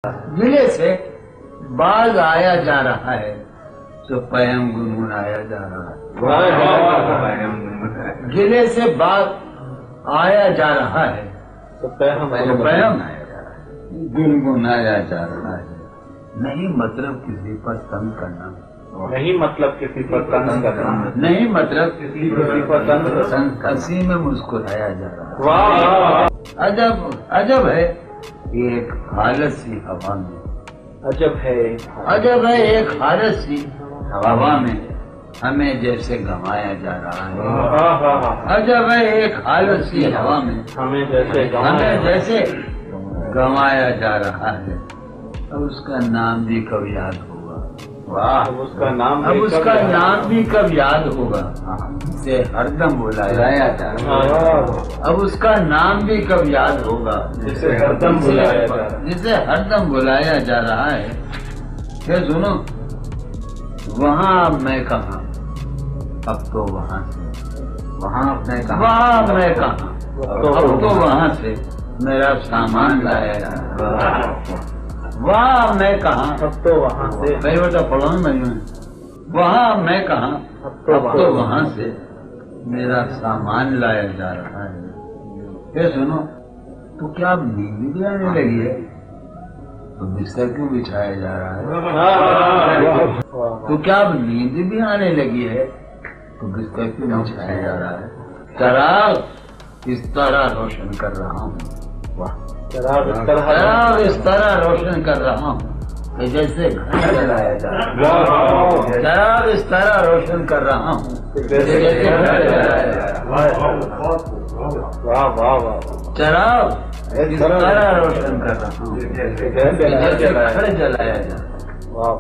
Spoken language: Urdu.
گلے سے باز آیا جا رہا ہے تو پیام گنگنایا جا رہا ہے۔ گلے سے باز آیا جا رہا ہے تو پیام گنگنایا جا رہا ہے۔ نہیں مطلب کسی پر تنگ کرنا، نہیں مطلب کسی پر تنگ کرنا، نہیں مطلب کسی پر تنگ ہنسی میں مسکرایا جا رہا ہے۔ واہ عجب ہے ایک حالت سی ہوا میں، عجب ہے عجب ہے ایک حالت سی ہوا میں ہمیں جیسے گنوایا جا رہا ہے۔ عجب ہے ایک حالت سی ہوا میں ہمیں جیسے ہمیں جیسے گنوایا جا رہا ہے۔ اب اس کا نام بھی کب یاد ہوگا؟ واہ، اس کا نام اب اس کا نام بھی کب یاد ہوگا؟ اسے ہردم بلایا جا رہا ہے۔ اب اس کا نام بھی کب یاد ہوگا؟ جسے ہردم بلایا جا رہا ہے۔ جسے ہردم بلایا جا رہا ہے۔ پھر سنو، وہاں اب میں کہاں، اب تو وہاں سے، وہاں میں کہاں، وہاں میں کہاں، اب تو وہاں سے میرا سامان لایا جا رہا ہے۔ وہاں میں کہاں، اب تو وہاں سے، کئی بتا پڑھو نا میں، وہاں میں کہاں، اب تو وہاں سے میرا سامان لایا جا رہا ہے۔ پھر سنو، تو کیا اب نیند بھی آنے لگی ہے؟ تو بستر کیوں بچھایا جا رہا ہے؟ تو کیا اب نیند بھی آنے لگی ہے؟ تو بستر کیوں بچھایا جا رہا ہے؟ چراغ اس طرح روشن کر رہا ہوں، چراغ اس طرح روشن کر رہا ہوں کہ جیسے گھر جلایا جا رہا ہے۔ چراغ اس طرح روشن کر رہا ہوں جیسے گھر جلایا جا رہا ہے۔ واہ واہ واہ، چراغ اس طرح روشن کر رہا ہوں جیسے گھر جلایا جا رہا ہے۔ واہ